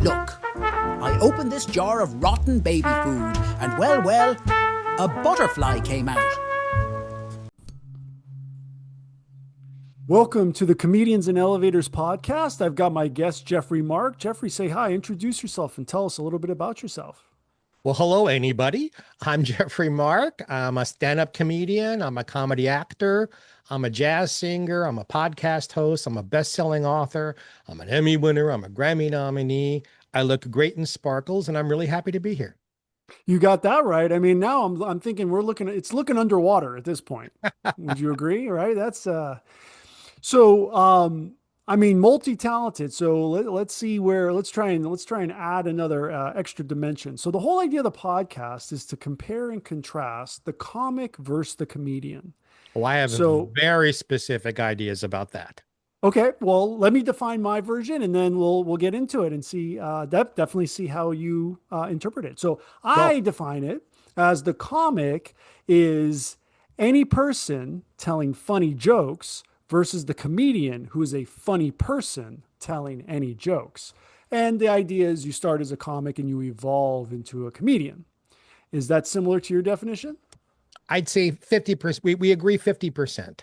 Look, I opened this jar of rotten baby food, and well, a butterfly came out. Welcome to the Comedians and Elevators podcast. I've got my guest, Geoffrey Mark. Geoffrey, say hi, introduce yourself, and tell us a little bit about yourself. Well, hello, anybody. I'm Geoffrey Mark. I'm a stand-up comedian. I'm a comedy actor. I'm a jazz singer. I'm a podcast host. I'm a best-selling author. I'm an Emmy winner. I'm a Grammy nominee. I look great in sparkles, and I'm really happy to be here. You got that right. I mean, now I'm thinking it's looking underwater at this point. Would you agree? Right? So I mean, multi-talented. So let's see let's try and add another extra dimension. So the whole idea of the podcast is to compare and contrast the comic versus the comedian. Oh, I have So very specific ideas about that. okay, well, let me define my version, and then we'll get into it and see definitely see how you interpret it. So Go. I define it as the comic is any person telling funny jokes versus the comedian who is a funny person telling any jokes. And the idea is you start as a comic and you evolve into a comedian. Is that similar to your definition? I'd say 50%. We agree 50%.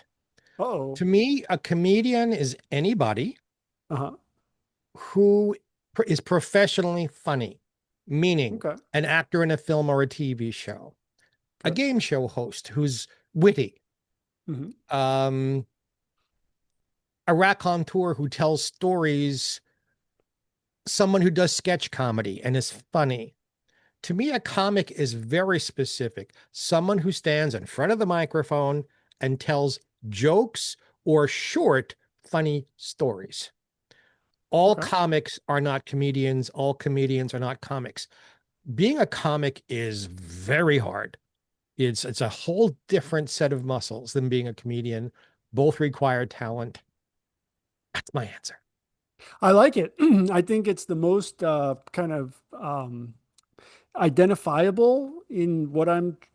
Oh, To me, a comedian is anybody uh-huh. who is professionally funny, meaning Okay, an actor in a film or a TV show, a okay. game show host who's witty, Hmm. um, a raconteur who tells stories, someone who does sketch comedy and is funny. To me, a comic is very specific. Someone who stands in front of the microphone and tells jokes or short, funny stories. All Okay. comics are not comedians. All comedians are not comics. Being a comic is very hard. It's a whole different set of muscles than being a comedian. Both require talent. That's my answer. I like it. I think it's the most kind of identifiable in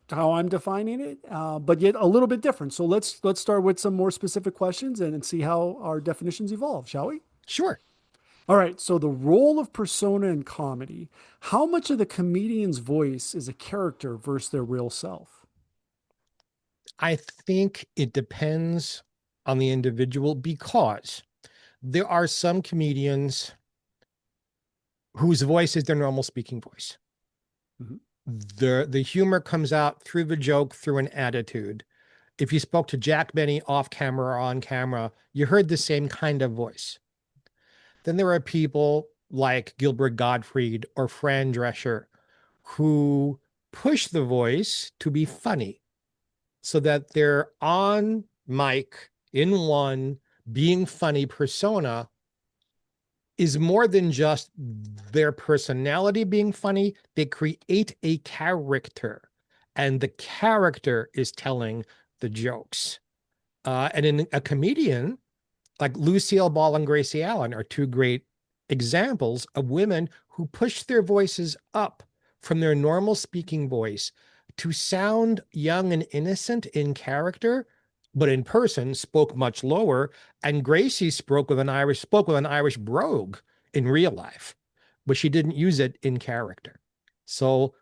how I'm defining it, but yet a little bit different. So let's start with some more specific questions and see how our definitions evolve, shall we? Sure. All right. So the role of persona in comedy. How much of the comedian's voice is a character versus their real self? I think it depends on the individual because there are some comedians whose voice is their normal speaking voice. Mhm. The humor comes out through the joke, through an attitude. If you spoke to Jack Benny off camera or on camera, you heard the same kind of voice. Then there are people like Gilbert Gottfried or Fran Drescher who push the voice to be funny so that they're on mic in one being funny persona is more than just their personality being funny. They create a character, and the character is telling the jokes. And in a comedian, like Lucille Ball and Gracie Allen are two great examples of women who push their voices up from their normal speaking voice to sound young and innocent in character, but in person spoke much lower. And Gracie spoke with an Irish brogue in real life, but she didn't use it in character. So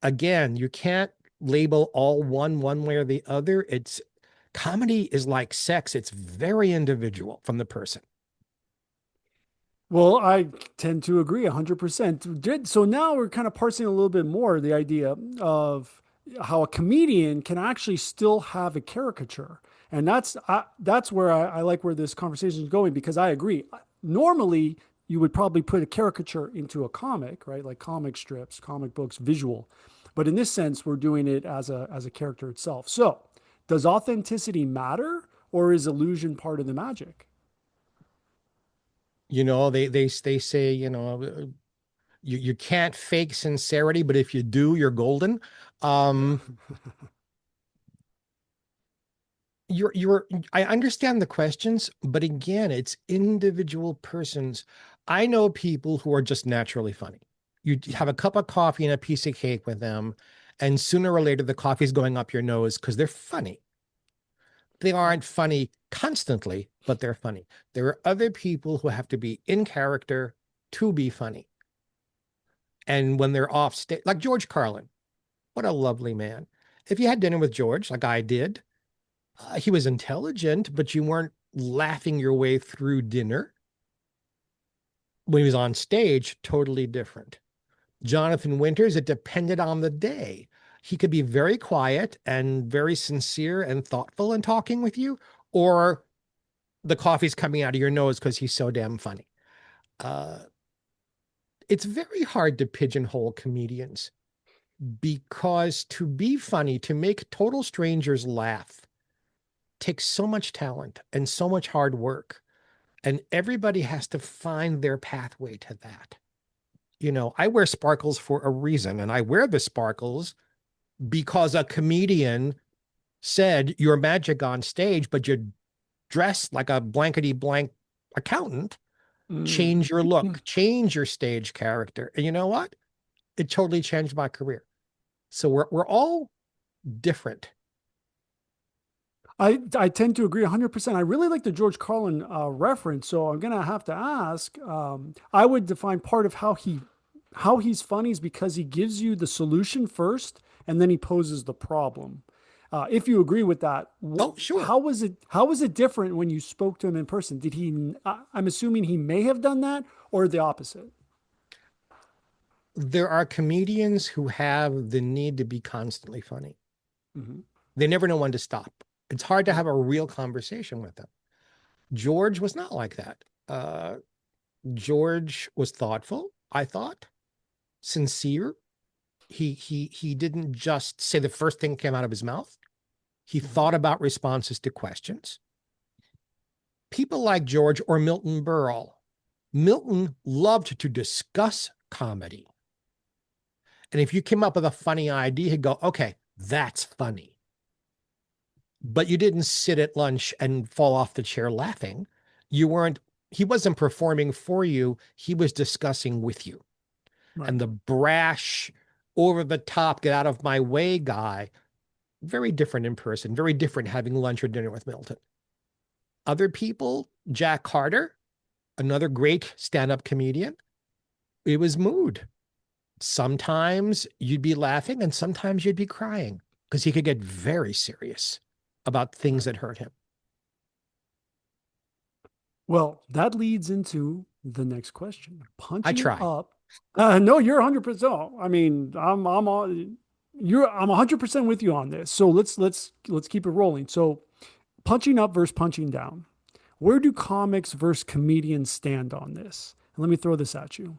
again, you can't label all one way or the other. It's comedy is like sex. It's very individual from the person. Well, I tend to agree 100%. So now we're kind of parsing a little bit more the idea of how a comedian can actually still have a caricature. And that's where I like where this conversation is going because I agree. Normally, you would probably put a caricature into a comic, right? Like comic strips, comic books, visual. But in this sense, we're doing it as a character itself. So, does authenticity matter or is illusion part of the magic? They say, you can't fake sincerity, but if you do, you're golden. Yeah. Um, you're I understand the questions, but again, it's individual persons. I know people who are just naturally funny. You have a cup of coffee and a piece of cake with them, and sooner or later the coffee's going up your nose because they're funny. They aren't funny constantly, but they're funny. There are other people who have to be in character to be funny. And when they're off stage, like George Carlin, what a lovely man. If you had dinner with George, like I did, he was intelligent, but you weren't laughing your way through dinner. When he was on stage, totally different. Jonathan Winters, it depended on the day. He could be very quiet and very sincere and thoughtful in talking with you, or the coffee's coming out of your nose because he's so damn funny. Uh, it's very hard to pigeonhole comedians because to be funny, to make total strangers laugh, takes so much talent and so much hard work. And everybody has to find their pathway to that. You know, I wear sparkles for a reason, and I wear the sparkles because a comedian said you're magic on stage, but you're dressed like a blankety blank accountant. Change your look, change your stage character. And you know what? It totally changed my career. So we're all different. I tend to agree 100%. I really like the George Carlin reference, so I'm gonna have to ask. I would define part of how he's funny is because he gives you the solution first, and then he poses the problem. If you agree with that, Oh, sure. how was it? How was it different when you spoke to him in person? Did he? I'm assuming he may have done that, or the opposite. There are comedians who have the need to be constantly funny. Hmm. They never know when to stop. It's hard to Yeah. have a real conversation with them. George was not like that. George was thoughtful, I thought, sincere. He didn't just say the first thing came out of his mouth. He thought about responses to questions. People like George or Milton Berle. Milton loved to discuss comedy. And if you came up with a funny idea, he'd go, okay, that's funny. But you didn't sit at lunch and fall off the chair laughing. He wasn't performing for you. He was discussing with you. Right. And the brash, over the top, get out of my way guy, very different in person, very different having lunch or dinner with Milton. Other people, Jack Carter, another great stand-up comedian, it was mood. Sometimes you'd be laughing and sometimes you'd be crying because he could get very serious about things that hurt him. Well, that leads into the next question. I Punching try. up. No, you're 100%. I mean, I'm on. I'm 100% with you on this. So let's keep it rolling. So, punching up versus punching down. Where do comics versus comedians stand on this? And let me throw this at you.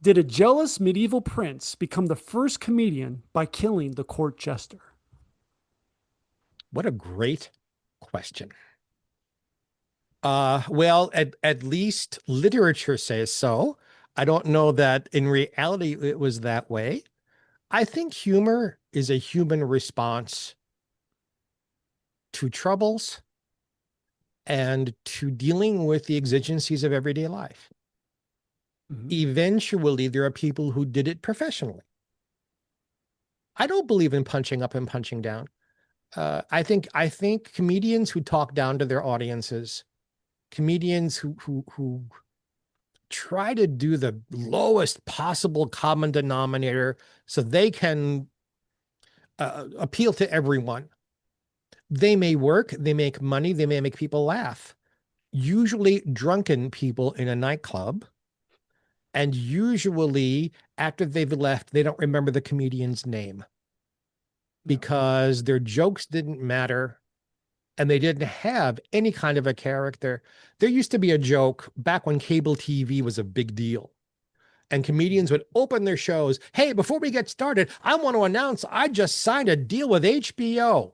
Did a jealous medieval prince become the first comedian by killing the court jester? What a great question. Well, at least literature says so. I don't know that in reality it was that way. I think humor is a human response to troubles and to dealing with the exigencies of everyday life. Mhm. Eventually, there are people who did it professionally. I don't believe in punching up and punching down. I think comedians who talk down to their audiences, comedians who try to do the lowest possible common denominator so they can appeal to everyone. They may work, they make money, they may make people laugh. Usually drunken people in a nightclub, and usually after they've left, they don't remember the comedian's name because their jokes didn't matter and they didn't have any kind of a character. There used to be a joke back when cable TV was a big deal. And comedians would open their shows. Hey, before we get started, I want to announce I just signed a deal with HBO.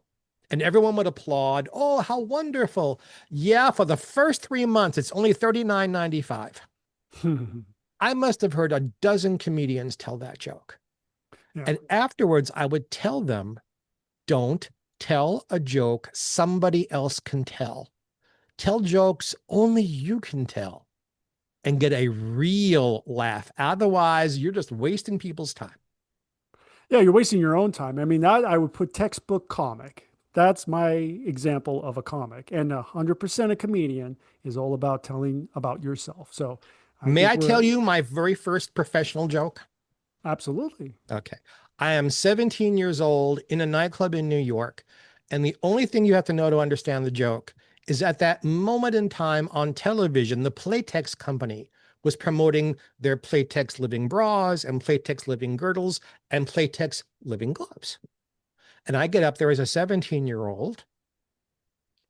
And everyone would applaud. Oh, how wonderful. Yeah, for the first 3 months, it's only $39.95. I must have heard a dozen comedians tell that joke. Yeah. And afterwards, I would tell them, don't tell a joke somebody else can tell. Tell jokes only you can tell and get a real laugh. Otherwise, you're just wasting people's time. Yeah, you're wasting your own time. I mean, that I would put textbook comic. That's my example of a comic. And 100% a comedian is all about telling about yourself. So I May think I tell we're, you my very first professional joke? Absolutely. Okay. I am 17 years old in a nightclub in New York. And the only thing you have to know to understand the joke is at that moment in time on television, the Playtex company was promoting their Playtex living bras and Playtex living girdles and Playtex living gloves. And I get up there as a 17-year-old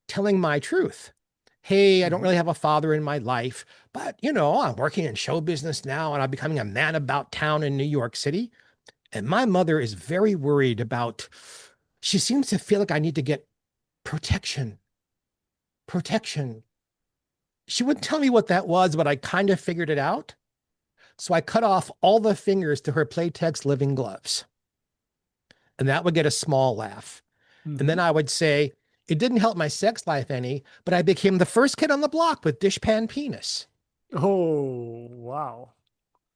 telling my truth. Hey, I don't Mhm. really have a father in my life, but I'm working in show business now and I'm becoming a man about town in New York City. And my mother is very worried about, she seems to feel like I need to get protection. Protection. She wouldn't tell me what that was, but I kind of figured it out. So I cut off all the fingers to her Playtex living gloves. And that would get a small laugh. And then Mhm. I would say, it didn't help my sex life any, but I became the first kid on the block with dishpan penis. Oh, wow.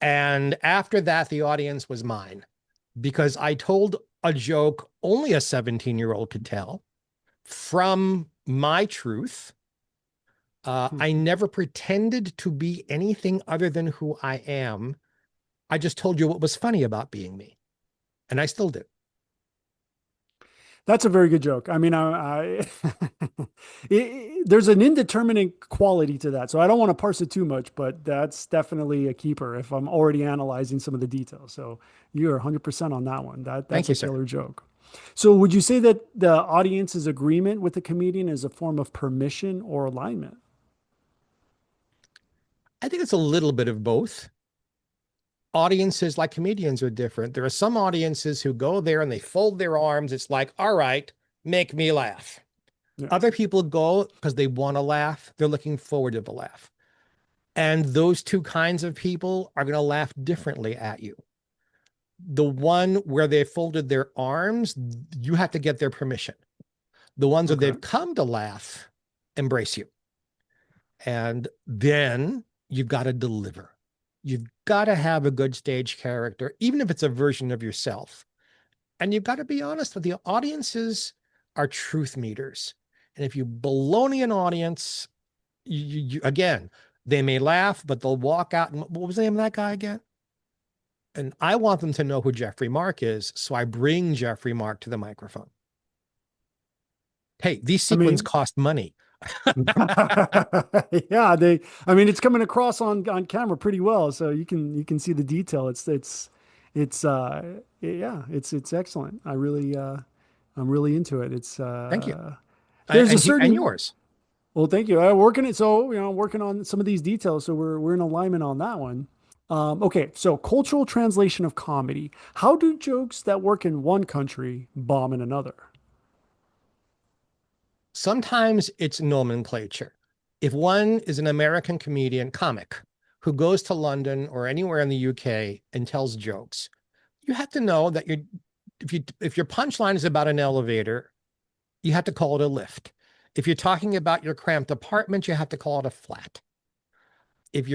And after that, the audience was mine because I told a joke only a 17-year-old could tell from my truth. I Mhm. never pretended to be anything other than who I am. I just told you what was funny about being me, and I still do. That's a very good joke. I mean, there's an indeterminate quality to that. So I don't want to parse it too much, but that's definitely a keeper if I'm already analyzing some of the details. So you're 100% on that one. That's Thank a you, sir. killer joke. So would you say that the audience's agreement with the comedian is a form of permission or alignment? I think it's a little bit of both. Audiences, like comedians, are different. There are some audiences who go there and they fold their arms. It's like, all right, make me laugh. Yeah. Other people go because they want to laugh. They're looking forward to the laugh. And those two kinds of people are going to laugh differently at you. The one where they folded their arms, you have to get their permission. The ones where Okay. they've come to laugh embrace you. And then you've got to deliver. You've got to have a good stage character, even if it's a version of yourself. And you've got to be honest with the audiences are truth meters. And if you baloney an audience, again, they may laugh, but they'll walk out. And what was the name of that guy again? And I want them to know who Geoffrey Mark is. So I bring Geoffrey Mark to the microphone. Hey, these I sequins mean, cost money. yeah, I mean it's coming across on camera pretty well, so you can see the detail. It's yeah, it's excellent. I'm really into it. It's Thank you. there's a And certain yours. well, thank you. I'm working it so I'm working on some of these details, so we're in alignment on that one. Okay, so cultural translation of comedy. How do jokes that work in one country bomb in another? Sometimes it's nomenclature. If one is an American comedian, comic, who goes to London or anywhere in the UK and tells jokes, you have to know that if your punchline is about an elevator, you have to call it a lift. If you're talking about your cramped apartment, you have to call it a flat. If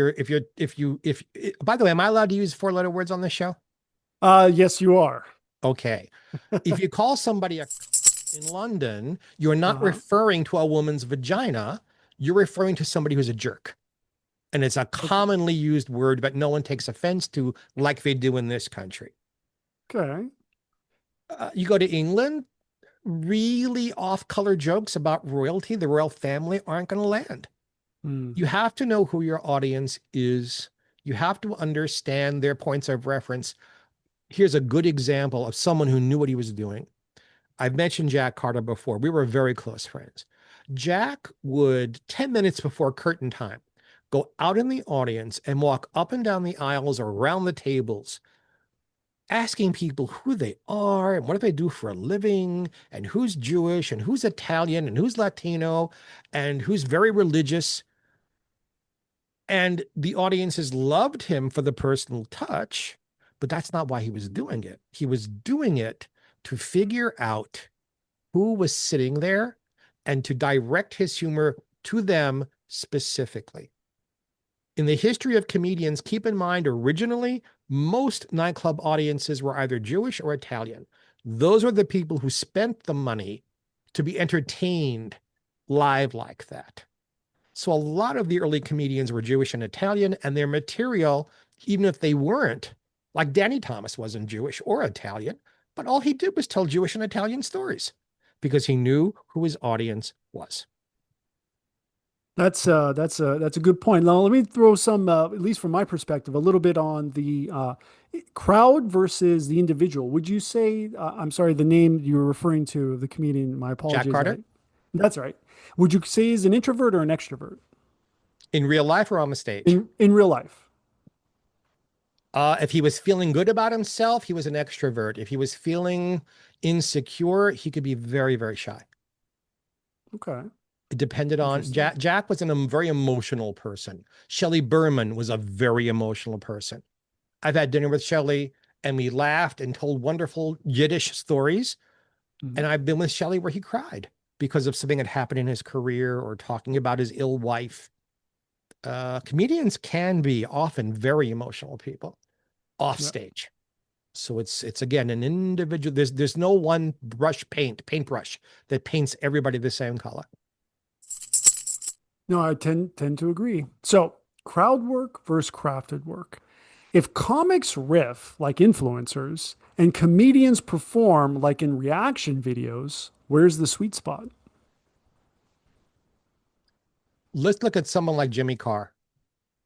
by the way, am I allowed to use four-letter words on this show? Yes, you are. Okay. If you call somebody in London, you're not Uh-huh. referring to a woman's vagina, you're referring to somebody who's a jerk. And it's a Okay. commonly used word, but no one takes offense to like they do in this country. Okay. You go to England, really off-color jokes about royalty, the royal family aren't going to land. Hmm. You have to know who your audience is. You have to understand their points of reference. Here's a good example of someone who knew what he was doing. I've mentioned Jack Carter before. We were very close friends. Jack would, 10 minutes before curtain time, go out in the audience and walk up and down the aisles or around the tables, asking people who they are and what do they do for a living, and who's Jewish and who's Italian and who's Latino and who's very religious. And the audiences loved him for the personal touch, but that's not why he was doing it. He was doing it to figure out who was sitting there and to direct his humor to them specifically. In the history of comedians, keep in mind, originally, most nightclub audiences were either Jewish or Italian. Those were the people who spent the money to be entertained live like that. So a lot of the early comedians were Jewish and Italian, and their material, even if they weren't Like Danny Thomas wasn't Jewish or Italian, but all he did was tell Jewish and Italian stories because he knew who his audience was. That's a good point. Now let me throw some, at least from my perspective, a little bit on the crowd versus the individual. Would you say, I'm sorry, the name you were referring to, the comedian, my Jack apologies. Carter, That's right. Would you say is an introvert or an extrovert in real life or on the stage? in real life? If he was feeling good about himself, he was an extrovert. If he was feeling insecure, he could be very, very shy. Okay, It depended on interesting. Jack was a very emotional person. Shelley Berman was a very emotional person. I've had dinner with Shelley and we laughed and told wonderful Yiddish stories. Mhm. And I've been with Shelley where he cried because of something that happened in his career or talking about his ill wife. Comedians can be often very emotional people off Yeah. stage. So it's again an individual. There's no one paintbrush that paints everybody the same color. No, I tend to agree. So, crowd work versus crafted work. If comics riff like influencers and comedians perform like in reaction videos, where's the sweet spot? Let's look at someone like Jimmy Carr,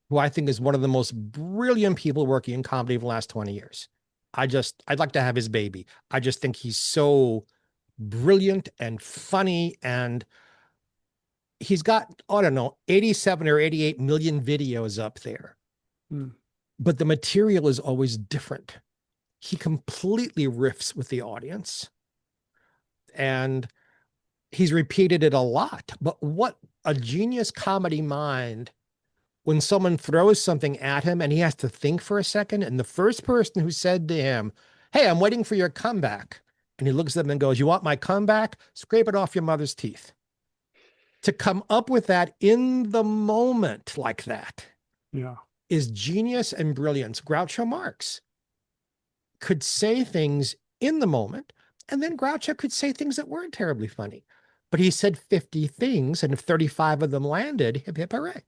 who I think is one of the most brilliant people working in comedy of the last 20 years. I'd like to have his baby. I just think he's so brilliant and funny. And he's got, I don't know, 87 or 88 million videos up there. Hmm. But the material is always different. He completely riffs with the audience. And he's repeated it a lot. But what a genius comedy mind when someone throws something at him and he has to think for a second. And the first person who said to him, "Hey, I'm waiting for your comeback." And he looks at them and goes, "You want my comeback? Scrape it off your mother's teeth." To come up with that in the moment like that Yeah. is genius and brilliance. Groucho Marx could say things in the moment, and then Groucho could say things that weren't terribly funny. But he said 50 things, and if 35 of them landed, hip hip hooray.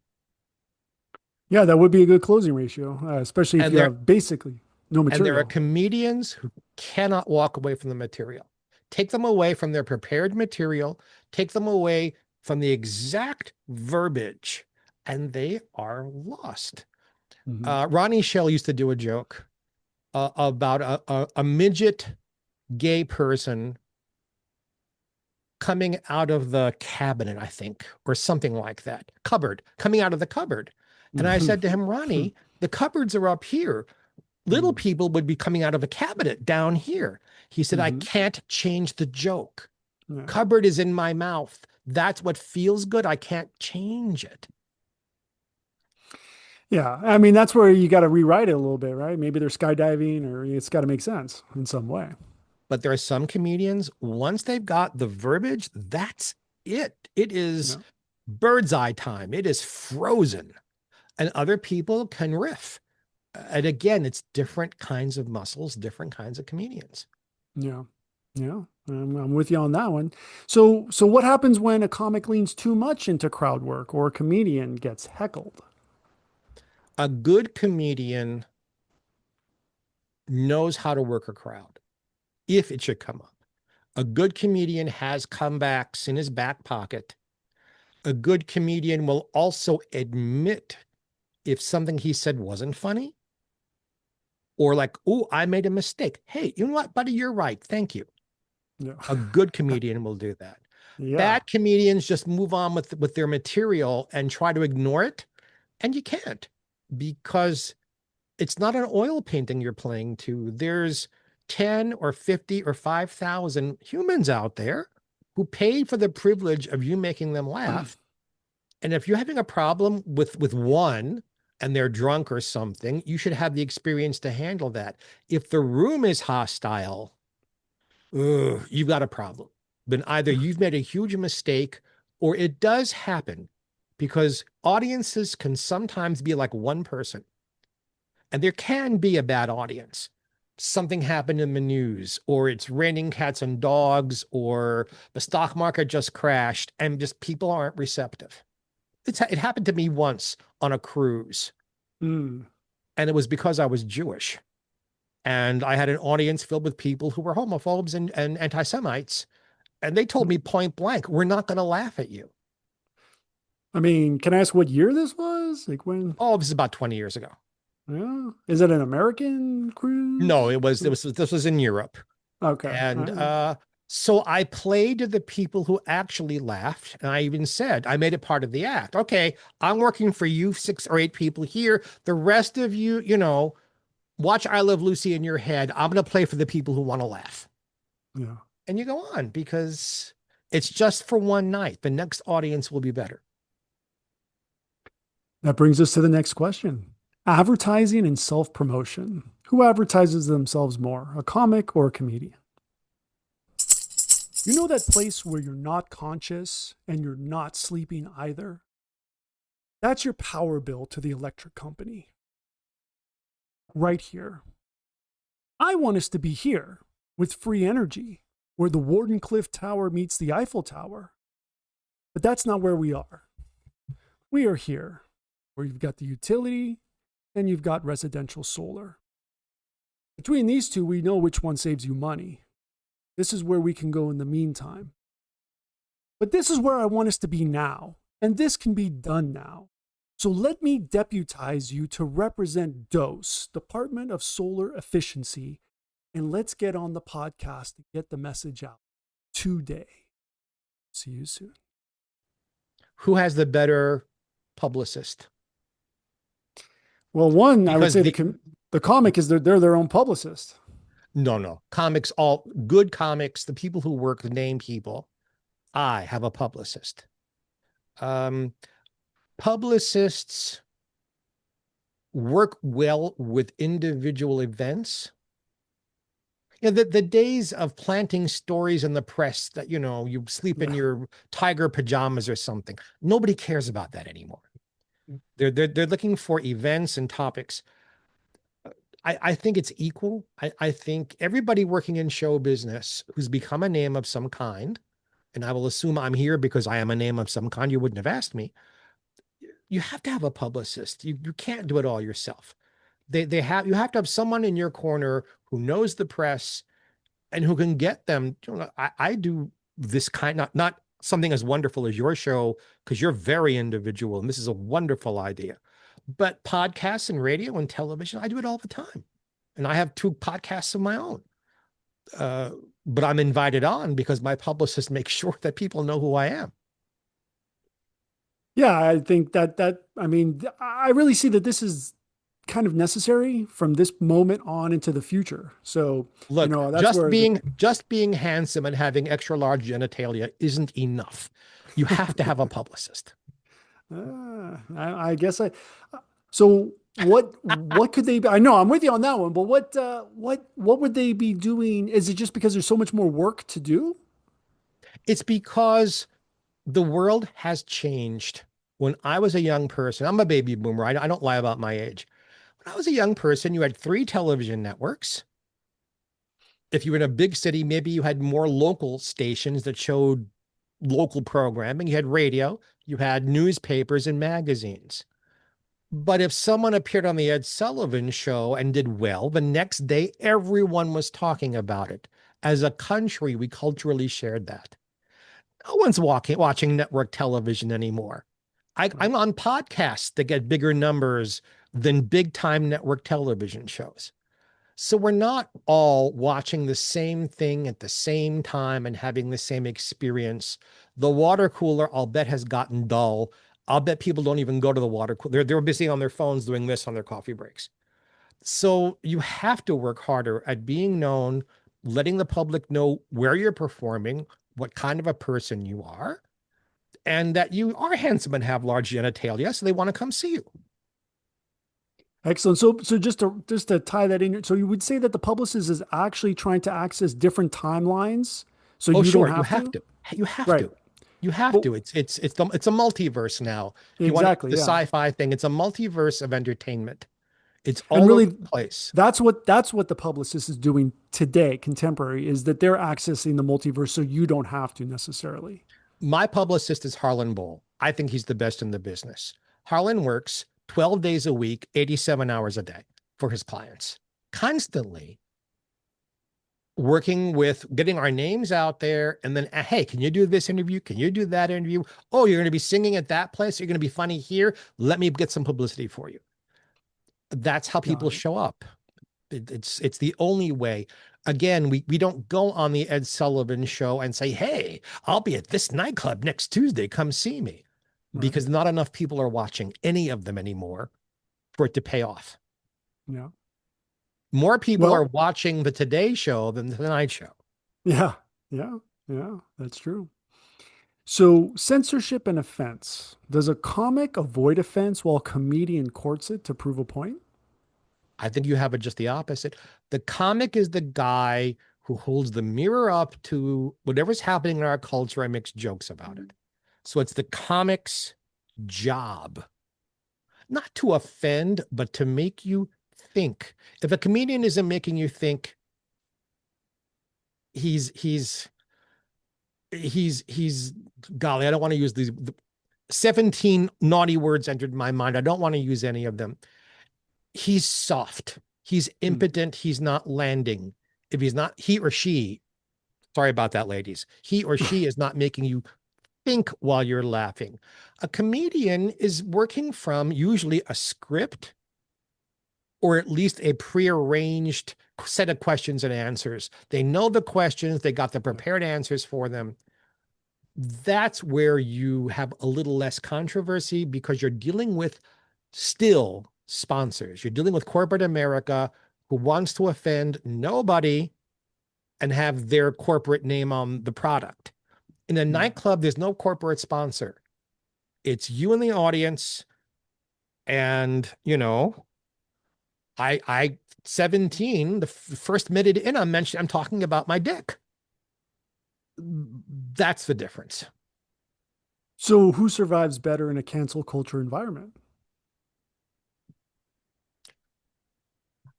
Yeah, that would be a good closing ratio, especially if And you there have basically no and there are material. comedians who cannot walk away from the material. Take them away from their prepared material, take them away from the exact verbiage, and they are lost. Mhm. Ronnie Shell used to do a joke about a midget gay person coming out of the cabinet, I think, or something like that. Cupboard, coming out of the cupboard. And I Mhm. said to him, "Ronnie, the cupboards are up here. Little Mhm. people would be coming out of a cabinet down here." He said, "I Mhm. can't change the joke. Yeah. Cupboard is in my mouth. That's what feels good. I can't change it." Yeah. I mean, that's where you got to rewrite it a little bit, right? Maybe they're skydiving or it's got to make sense in some way. But there are some comedians, once they've got the verbiage, that's it. It is Yeah. bird's eye time. It is frozen. And other people can riff. And again, it's different kinds of muscles, different kinds of comedians. Yeah. Yeah. I'm with you on that one. So what happens when a comic leans too much into crowd work or a comedian gets heckled? A good comedian knows how to work a crowd if it should come up. A good comedian has comebacks in his back pocket. A good comedian will also admit if something he said wasn't funny or like, "Oh, I made a mistake. Hey, you know what, buddy? You're right. Thank you." Yeah. A good comedian will do that. Yeah. Bad comedians just move on with their material and try to ignore it. And you can't because it's not an oil painting you're playing to. There's 10 or 50 or 5,000 humans out there who paid for the privilege of you making them laugh. And if you're having a problem with one and they're drunk or something, you should have the experience to handle that. If the room is hostile, you've got a problem. Then either you've made a huge mistake or it does happen because audiences can sometimes be like one person. And there can be a bad audience. Something happened in the news, or it's raining cats and dogs, or the stock market just crashed, and just people aren't receptive. It happened to me once on a cruise, Mm. and it was because I was Jewish. And I had an audience filled with people who were homophobes and anti-Semites. And they told me point blank, we're not going to laugh at you. I mean, can I ask what year this was? Like when? Oh, this is about 20 years ago. Yeah. Is it an American No, cruise? this was in Europe. Okay. And All right. so I played to the people who actually laughed. And I even said, I made it part of the act. Okay, I'm working for you, 6 or 8 people here. The rest of you, watch I Love Lucy in your head. I'm going to play for the people who want to laugh. Yeah. And you go on because it's just for one night. The next audience will be better. That brings us to the next question. Advertising and self-promotion. Who advertises themselves more, a comic or a comedian? You know that place where you're not conscious and you're not sleeping either? That's your power bill to the electric company. Right here. I want us to be here with free energy, where the Wardenclyffe Tower meets the Eiffel Tower. But that's not where we are. We are here, where you've got the utility and you've got residential solar. Between these two, we know which one saves you money. This is where we can go in the meantime. But this is where I want us to be now, and this can be done now. So let me deputize you to represent DOSE, Department of Solar Efficiency, and let's get on the podcast to get the message out today. See you soon. Who has the better publicist? Well, one, I would Because say the comic is they're their own publicist. No. Comics, all good comics, the people who work, the name people. I have a publicist. Publicists work well with individual events. The days of planting stories in the press that, you sleep in your tiger pajamas or something. Nobody cares about that anymore. They're looking for events and topics. I think it's equal. I think everybody working in show business who's become a name of some kind, and I will assume I'm here because I am a name of some kind, you wouldn't have asked me. You have to have a publicist. You can't do it all yourself. You have to have someone in your corner who knows the press and who can get them. I do this kind, not something as wonderful as your show, because you're very individual and this is a wonderful idea. But podcasts and radio and television, I do it all the time. And I have 2 podcasts of my own. But I'm invited on because my publicist makes sure that people know who I am. Yeah, I think I mean, I really see that this is kind of necessary from this moment on into the future. So, look, that's just being handsome and having extra large genitalia isn't enough. You have to have a publicist. I guess so what could they be? I know I'm with you on that one, but what would they be doing? Is it just because there's so much more work to do? It's because the world has changed. When I was a young person, I'm a baby boomer. I don't lie about my age. When I was a young person, you had 3 television networks. If you were in a big city, maybe you had more local stations that showed local programming. You had radio, you had newspapers and magazines. But if someone appeared on the Ed Sullivan show and did well, the next day, everyone was talking about it. As a country, we culturally shared that. No one's watching network television anymore. I'm on podcasts that get bigger numbers than big time network television shows. So we're not all watching the same thing at the same time and having the same experience. The water cooler, I'll bet, has gotten dull. I'll bet people don't even go to the water cooler. They're busy on their phones doing this on their coffee breaks. So you have to work harder at being known, letting the public know where you're performing, what kind of a person you are, and that you are handsome and have large genitalia, so they want to come see you. Excellent. So just to tie that in, so you would say that the publicist is actually trying to access different timelines. So you sure, don't have to. You have right. to. You have to. It's a multiverse now. If you want the sci-fi thing, it's a multiverse of entertainment. It's all really over the place. That's what the publicist is doing today, contemporary, is that they're accessing the multiverse so you don't have to necessarily. My publicist is Harlan Bowl. I think he's the best in the business. Harlan works 12 days a week, 87 hours a day for his clients. constantly working with getting our names out there. And then, hey, can you do this interview? Can you do that interview? Oh, you're going to be singing at that place. You're going to be funny here. Let me get some publicity for you. That's how people Got it. show up. It's the only way. Again, we don't go on the Ed Sullivan show and say, hey, I'll be at this nightclub next Tuesday. Come see me. Right. Because not enough people are watching any of them anymore for it to pay off. Yeah. More people are Well, watching the Today Show than the Tonight Show. yeah. Yeah. Yeah. That's true. So, censorship and offense. Does a comic avoid offense while a comedian courts it to prove a point? I think you have it just the opposite. The comic is the guy who holds the mirror up to whatever's happening in our culture and makes jokes about it. So it's the comic's job, not to offend, but to make you think. If a comedian isn't making you think, he's golly, I don't want to use these 17 naughty words entered my mind. I don't want to use any of them. He's soft. He's impotent. He's not landing. If he's not, he or she, sorry about that, ladies, he or she is not making you think while you're laughing. A comedian is working from usually a script or at least a prearranged set of questions and answers. They know the questions, they got the prepared answers for them. That's where you have a little less controversy because you're dealing with still sponsors. You're dealing with corporate America who wants to offend nobody and have their corporate name on the product. In a nightclub, there's no corporate sponsor. It's you and the audience. And, you know, I 17, the first minute in, I'm talking about my dick. That's the difference. So, who survives better in a cancel culture environment?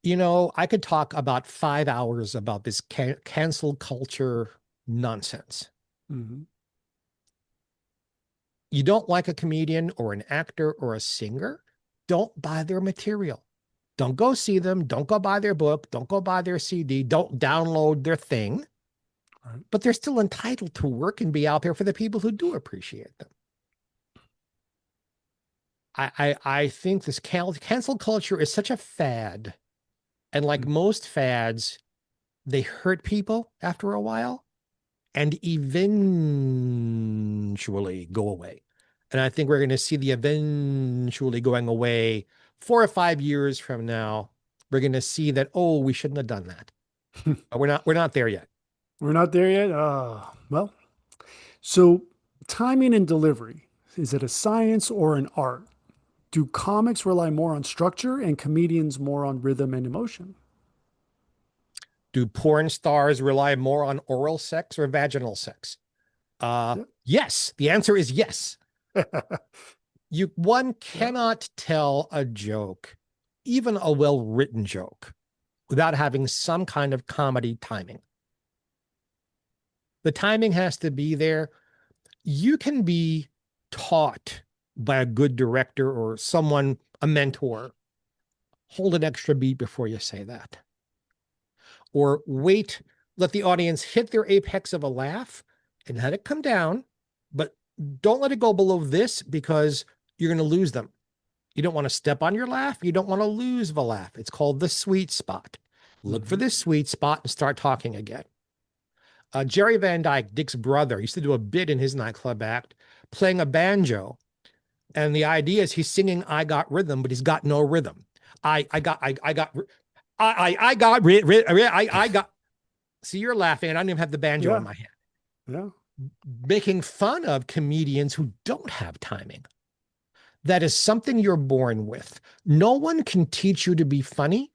You know, I could talk about 5 hours about this cancel culture nonsense. Mm-hmm. You don't like a comedian or an actor or a singer, don't buy their material. Don't go see them. Don't go buy their book. Don't go buy their CD. Don't download their thing. Right. But they're still entitled to work and be out there for the people who do appreciate them. I think this cancel culture is such a fad. And like most fads, they hurt people after a while and eventually go away. And I think we're going to see the eventually going away 4 or 5 years from now. We're going to see that, oh, we shouldn't have done that. We're not there yet. We're not there yet. Well, so timing and delivery, is it a science or an art? Do comics rely more on structure and comedians more on rhythm and emotion? Do porn stars rely more on oral sex or vaginal sex? Yes. The answer is yes. One cannot tell a joke, even a well-written joke, without having some kind of comedy timing. The timing has to be there. You can be taught by a good director or someone, a mentor, hold an extra beat before you say that. Or wait, let the audience hit their apex of a laugh and let it come down, but don't let it go below this because you're going to lose them. You don't want to step on your laugh. You don't want to lose the laugh. It's called the sweet spot. Look for this sweet spot and start talking again. Jerry Van Dyke, Dick's brother, used to do a bit in his nightclub act playing a banjo. And the idea is he's singing I Got Rhythm, but he's got no rhythm. I got. See, you're laughing and I don't even have the banjo in my hand. Yeah. Making fun of comedians who don't have timing. That is something you're born with. No one can teach you to be funny,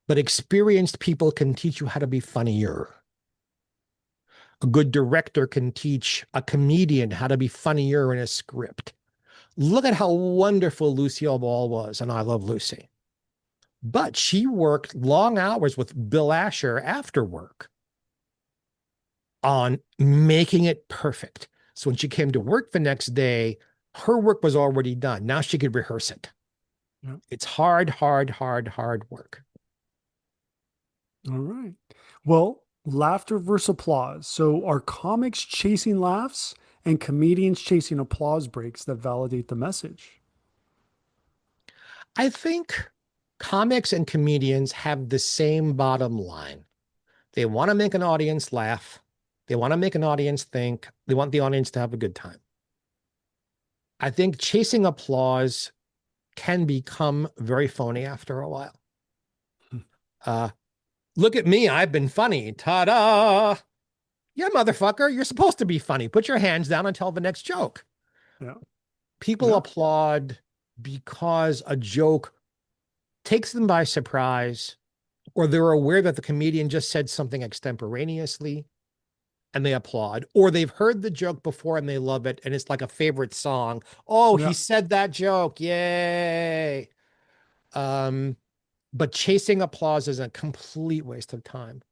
but experienced people can teach you how to be funnier. A good director can teach a comedian how to be funnier in a script. Look at how wonderful Lucille Ball was on I Love Lucy. But she worked long hours with Bill Asher after work on making it perfect. So when she came to work the next day, her work was already done. Now she could rehearse it. Yeah. It's hard work. All right. Well, laughter versus applause. So are comics chasing laughs and comedians chasing applause breaks that validate the message? I think comics and comedians have the same bottom line. They want to make an audience laugh. They want to make an audience think. They want the audience to have a good time. I think chasing applause can become very phony after a while. Uh, Look at me. I've been funny. Ta-da. Yeah, motherfucker. You're supposed to be funny. Put your hands down and tell the next joke. Yeah. People Yeah. applaud because a joke takes them by surprise, or they're aware that the comedian just said something extemporaneously and they applaud, or they've heard the joke before and they love it, and it's like a favorite song. Oh, he Yeah. said that joke. Yay. Um, but chasing applause is a complete waste of time.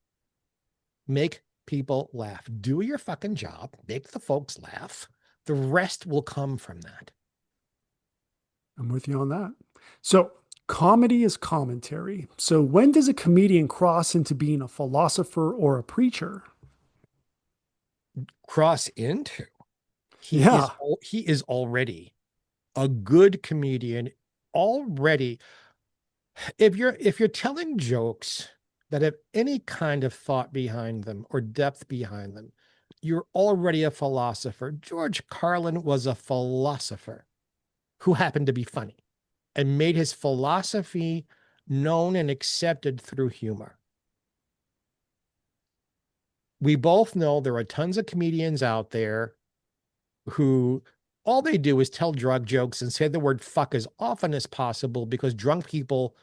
Make people laugh. Do your fucking job. Make the folks laugh. The rest will come from that. I'm with you on that. So, comedy is commentary. So, when does a comedian cross into being a philosopher or a preacher? Cross into. Yeah. He is already a good comedian already. If you're telling jokes that have any kind of thought behind them or depth behind them, you're already a philosopher. George Carlin was a philosopher who happened to be funny and made his philosophy known and accepted through humor. We both know there are tons of comedians out there who all they do is tell drug jokes and say the word fuck as often as possible because drunk people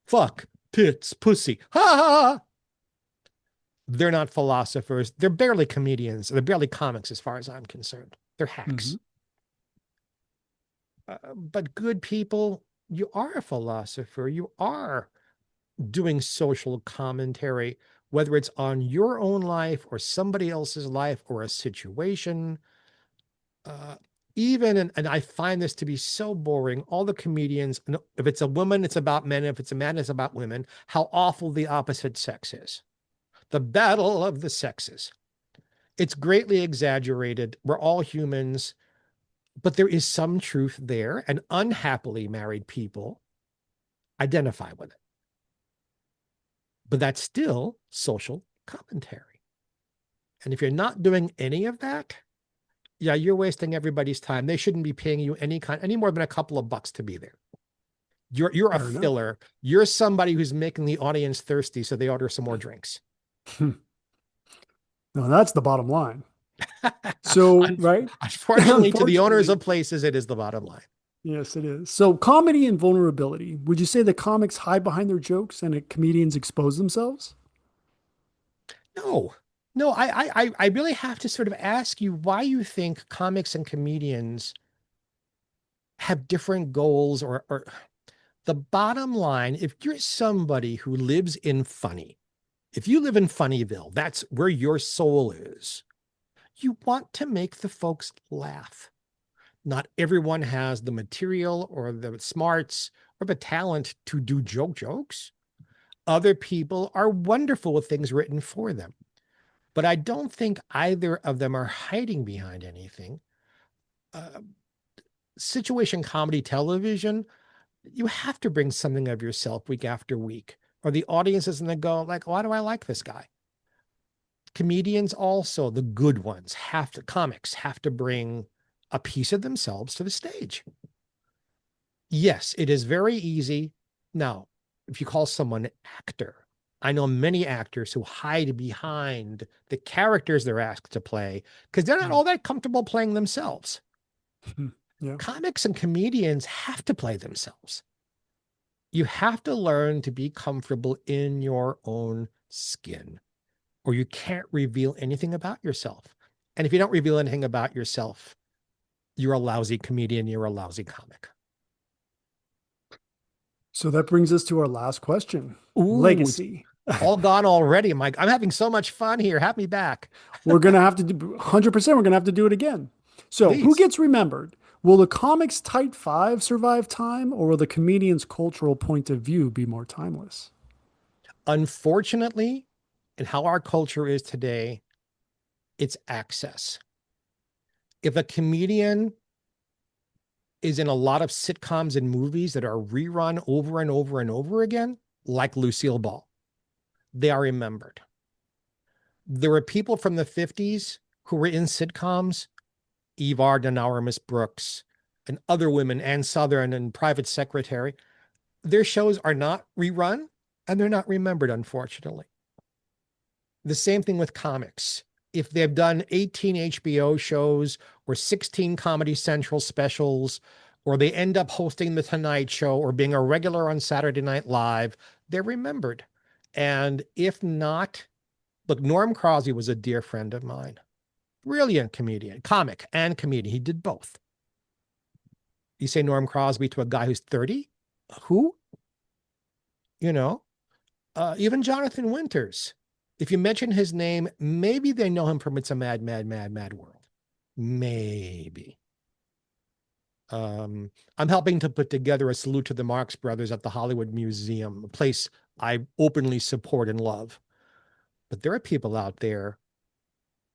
fuck, tits, pussy. Ha ha ha. They're not philosophers. They're barely comedians. They're barely comics as far as I'm concerned. They're hacks. Mhm. But good people, you are a philosopher. You are doing social commentary, whether it's on your own life or somebody else's life or a situation. Uh, Even, and I find this to be so boring, all the comedians, if it's a woman, it's about men. If it's a man, it's about women, how awful the opposite sex is. The battle of the sexes. It's greatly exaggerated. We're all humans, but there is some truth there, and unhappily married people identify with it. But that's still social commentary. And if you're not doing any of that, yeah, you're wasting everybody's time. They shouldn't be paying you any more than a couple of bucks to be there. You're a Fair enough. filler. You're somebody who's making the audience thirsty, so they order some more drinks. No, that's the bottom line. So, right? Unfortunately, to the owners Unfortunately, of places, it is the bottom line. yes, it is. So, comedy and vulnerability. Would you say the comics hide behind their jokes and the comedians expose themselves? No, no, I really have to sort of ask you why you think comics and comedians have different goals or the bottom line, if you're somebody who lives in funny, if you live in Funnyville, that's where your soul is. You want to make the folks laugh. Not everyone has the material or the smarts or the talent to do jokes. Other people are wonderful with things written for them. But I don't think either of them are hiding behind anything. Uh, Situation comedy television, you have to bring something of yourself week after week, or the audience is going to go like, why do I like this guy? Comedians also, the good ones, comics have to bring a piece of themselves to the stage. Yes, it is very easy. Now, if you call someone an actor, I know many actors who hide behind the characters they're asked to play because they're not all that comfortable playing themselves. Yeah. Comics and comedians have to play themselves. You have to learn to be comfortable in your own skin, or you can't reveal anything about yourself. And if you don't reveal anything about yourself, you're a lousy comedian, you're a lousy comic. So that brings us to our last question. Ooh, it's Legacy. all gone already, Mike. I'm having so much fun here. Have me back. We're going to have to do 100%. We're going to have to do it again. So, who Please. gets remembered? Will the comics tight five survive time, or will the comedian's cultural point of view be more timeless? Unfortunately, and how our culture is today, it's access. If a comedian is in a lot of sitcoms and movies that are rerun over and over and over again, like Lucille Ball, they are remembered. There were people from the 50s who were in sitcoms, Eve Arden, Miss Brooks, and other women, Ann Southern and Private Secretary. Their shows are not rerun and they're not remembered, unfortunately. The same thing with comics. If they've done 18 HBO shows or 16 Comedy Central specials, or they end up hosting The Tonight Show or being a regular on Saturday Night Live, they're remembered. And if not, look, Norm Crosby was a dear friend of mine. Brilliant comedian, comic and comedian. He did both. You say Norm Crosby to a guy who's 30? Who? You know, even Jonathan Winters. If you mention his name, maybe they know him from It's a Mad, Mad, Mad, Mad World. Maybe. I'm helping to put together a salute to the Marx Brothers at the Hollywood Museum, a place I openly support and love. But there are people out there,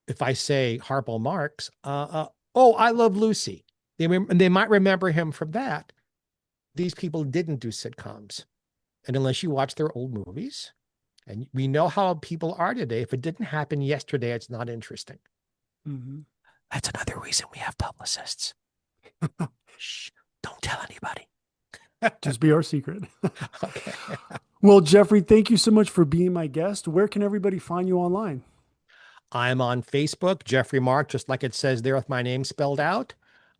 if I say Harpo Marx, oh, I Love Lucy. They might remember him from that. These people didn't do sitcoms. And unless you watch their old movies, and we know how people are today, if it didn't happen yesterday, it's not interesting. Mm-hmm. That's another reason we have publicists. Shh, don't tell anybody. Just be our secret. Okay. Well, Geoffrey, thank you so much for being my guest. Where can everybody find you online? I'm on Facebook, Geoffrey Mark, just like it says there with my name spelled out.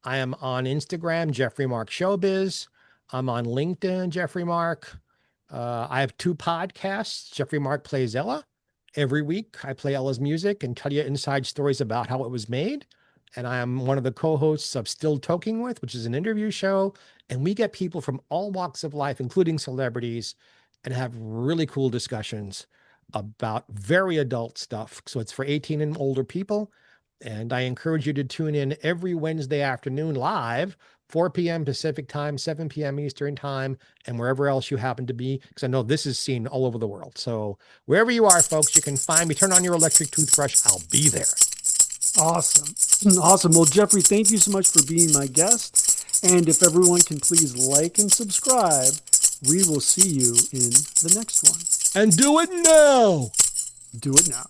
I am on Instagram, Geoffrey Mark Showbiz. I'm on LinkedIn, Geoffrey Mark. I have 2 podcasts. Geoffrey Mark Plays Ella. Every week, I play Ella's music and tell you inside stories about how it was made. And I am one of the co-hosts of Still Talking With, which is an interview show. And we get people from all walks of life, including celebrities, and have really cool discussions about very adult stuff. So it's for 18 and older people. And I encourage you to tune in every Wednesday afternoon live, 4 p.m. Pacific time, 7 p.m. Eastern time, and wherever else you happen to be, because I know this is seen all over the world. So wherever you are, folks, you can find me. Turn on your electric toothbrush. I'll be there. Awesome. Awesome. Well, Geoffrey, thank you so much for being my guest. And if everyone can please like and subscribe, we will see you in the next one. And do it now. Do it now.